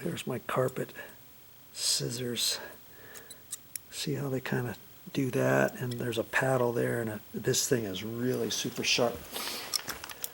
Here's my carpet scissors. See how they kind of do that? And there's a paddle there, and this thing is really super sharp.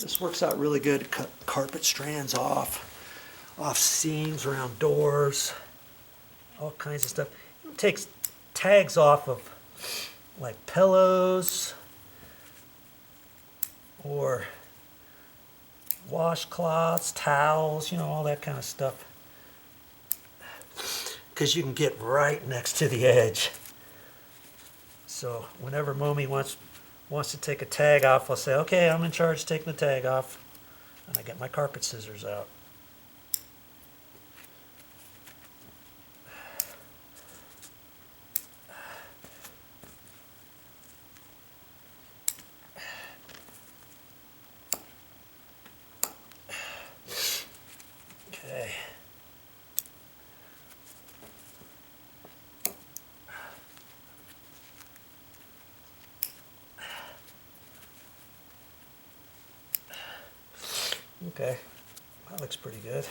This works out really good to cut carpet strands off seams around doors, all kinds of stuff. It takes tags off of like pillows or washcloths, towels, you know, all that kind of stuff. Because you can get right next to the edge. So whenever Mommy wants to take a tag off, I'll say, okay, I'm in charge of taking the tag off. And I get my carpet scissors out. Okay. Okay, that looks pretty good.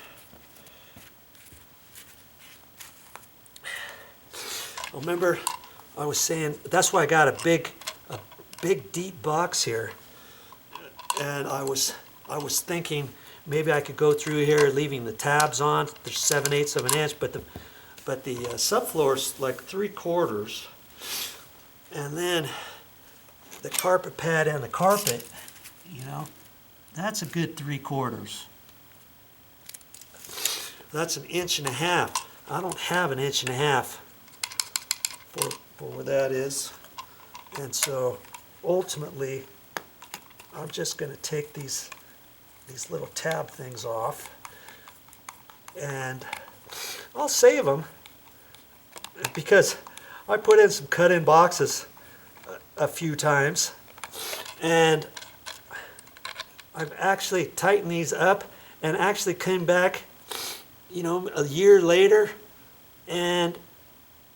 Remember, I was saying that's why I got a big deep box here, and I was thinking maybe I could go through here leaving the tabs on. They're 7/8 of an inch, but the subfloor is like 3/4, and then the carpet pad and the carpet, you know. That's a good 3/4. That's 1.5 inches. I don't have 1.5 inches for where that is. And so ultimately, I'm just going to take these little tab things off. And I'll save them because I put in some cut-in boxes a few times. And I've actually tightened these up and actually came back, you know, a year later, and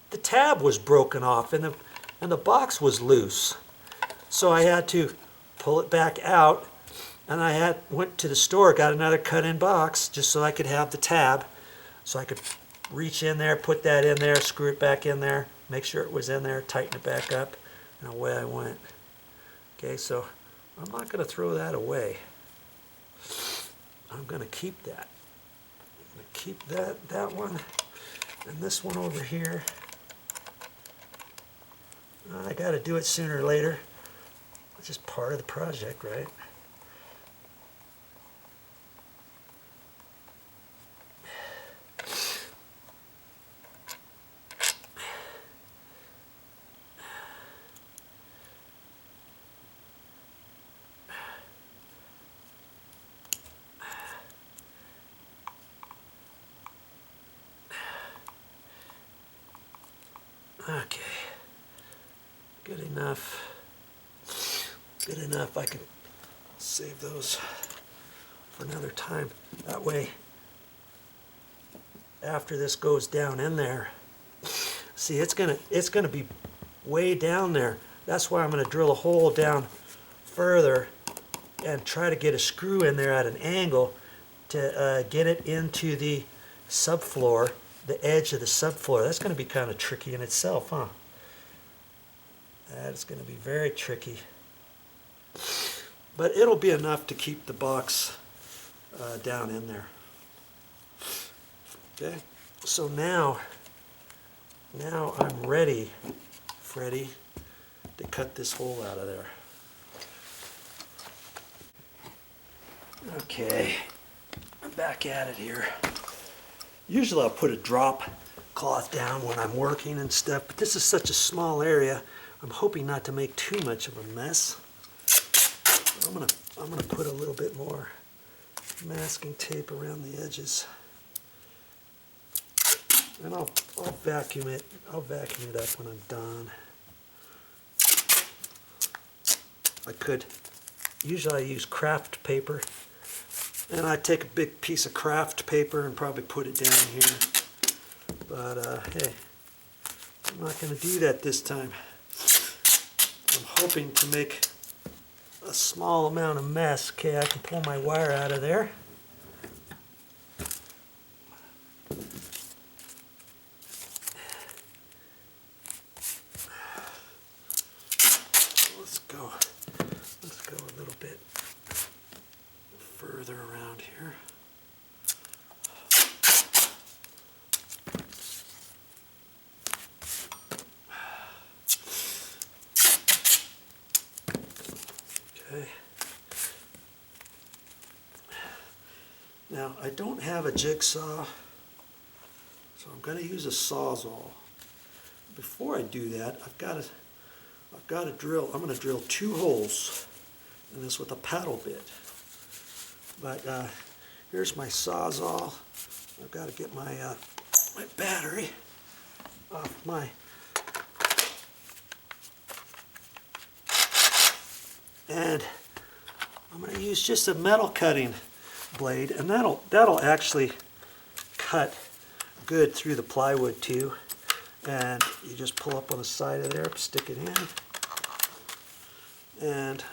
the tab was broken off and the box was loose. So I had to pull it back out, and I went to the store, got another cut-in box just so I could have the tab, so I could reach in there, put that in there, screw it back in there, make sure it was in there, tighten it back up, and away I went. Okay, so I'm not going to throw that away. I'm going to keep that. I'm going to keep that one and this one over here. I got to do it sooner or later. It's just part of the project, right? Okay, good enough. Good enough. I can save those for another time. That way, after this goes down in there, see, it's gonna be way down there. That's why I'm gonna drill a hole down further and try to get a screw in there at an angle to get it into the subfloor. The edge of the subfloor. That's going to be kind of tricky in itself, huh? That is going to be very tricky. But it'll be enough to keep the box down in there. Okay, so now I'm ready, Freddy, to cut this hole out of there. Okay, I'm back at it here. Usually I'll put a drop cloth down when I'm working and stuff, but this is such a small area, I'm hoping not to make too much of a mess. I'm gonna put a little bit more masking tape around the edges, and I'll vacuum it. I'll vacuum it up when I'm done. Usually I use craft paper. And I take a big piece of craft paper and probably put it down here. But hey, I'm not going to do that this time. I'm hoping to make a small amount of mess. Okay, I can pull my wire out of there. Now, I don't have a jigsaw, so I'm going to use a Sawzall. Before I do that, I've got to drill. I'm going to drill 2 holes in this with a paddle bit. But here's my Sawzall. I've got to get my my battery off my. And I'm going to use just a metal cutting blade, and that'll actually cut good through the plywood too. And you just pull up on the side of there, stick it in, and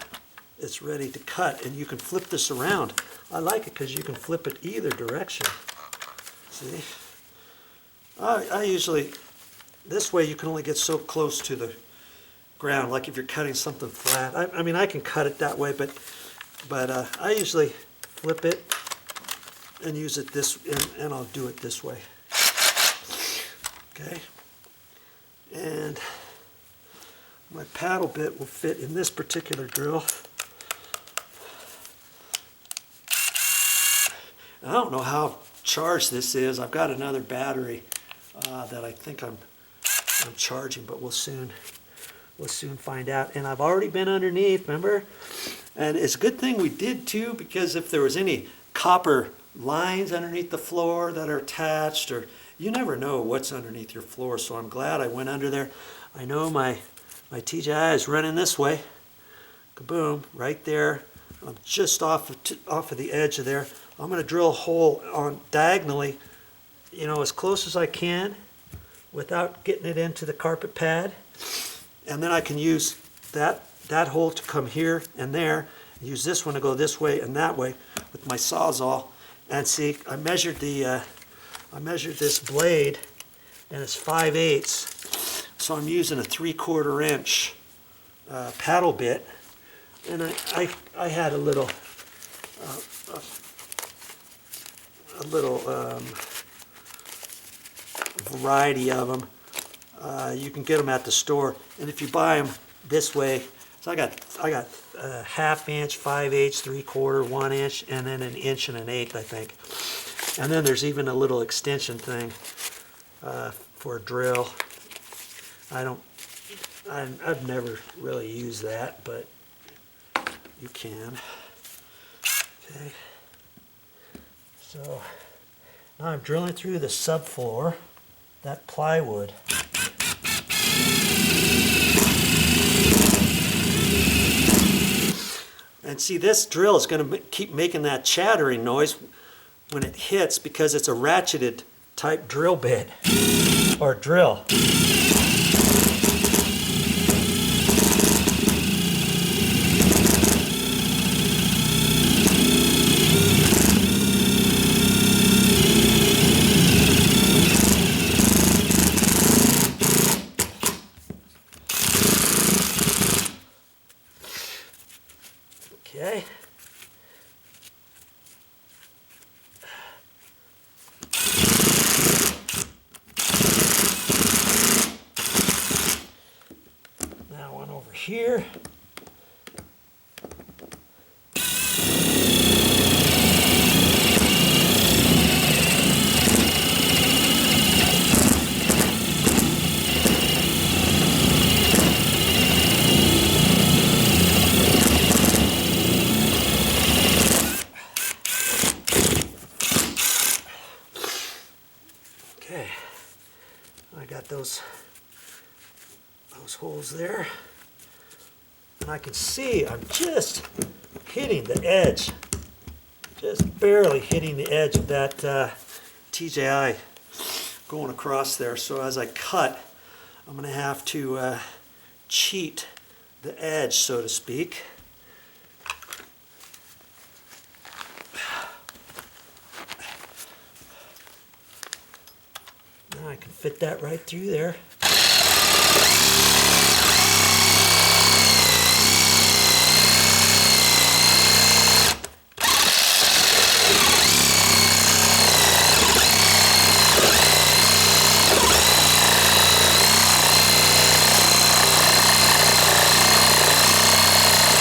it's ready to cut. And you can flip this around. I like it because you can flip it either direction. See? I usually, this way you can only get so close to the ground, like if you're cutting something flat. I mean, I can cut it that way, but I usually flip it and use it this, and I'll do it this way. Okay. And my paddle bit will fit in this particular drill. And I don't know how charged this is. I've got another battery that I think I'm charging, but we'll soon find out. And I've already been underneath, remember? And it's a good thing we did too, because if there was any copper lines underneath the floor that are attached, or you never know what's underneath your floor, so I'm glad I went under there. I know my TJI is running this way. Kaboom, right there. I'm just off of the edge of there. I'm going to drill a hole on diagonally, you know, as close as I can without getting it into the carpet pad. And then I can use that hole to come here and there. Use this one to go this way and that way with my Sawzall. And see, I measured this blade, and it's 5/8. So I'm using a 3/4 inch paddle bit, and I had a little variety of them. You can get them at the store, and if you buy them this way, so I got 1/2 inch, 5/8, 3/4, 1 inch, and then 1 inch and 1/8, I think. And then there's even a little extension thing for a drill. I've never really used that, but you can. Okay. So now I'm drilling through the subfloor, that plywood. And see, this drill is going to keep making that chattering noise when it hits, because it's a ratcheted type drill bit or drill. Okay. Now one over here. Okay, I got those holes there, and I can see I'm just hitting the edge, just barely hitting the edge of that TJI going across there. So as I cut, I'm going to have to cheat the edge, so to speak. Now I can fit that right through there.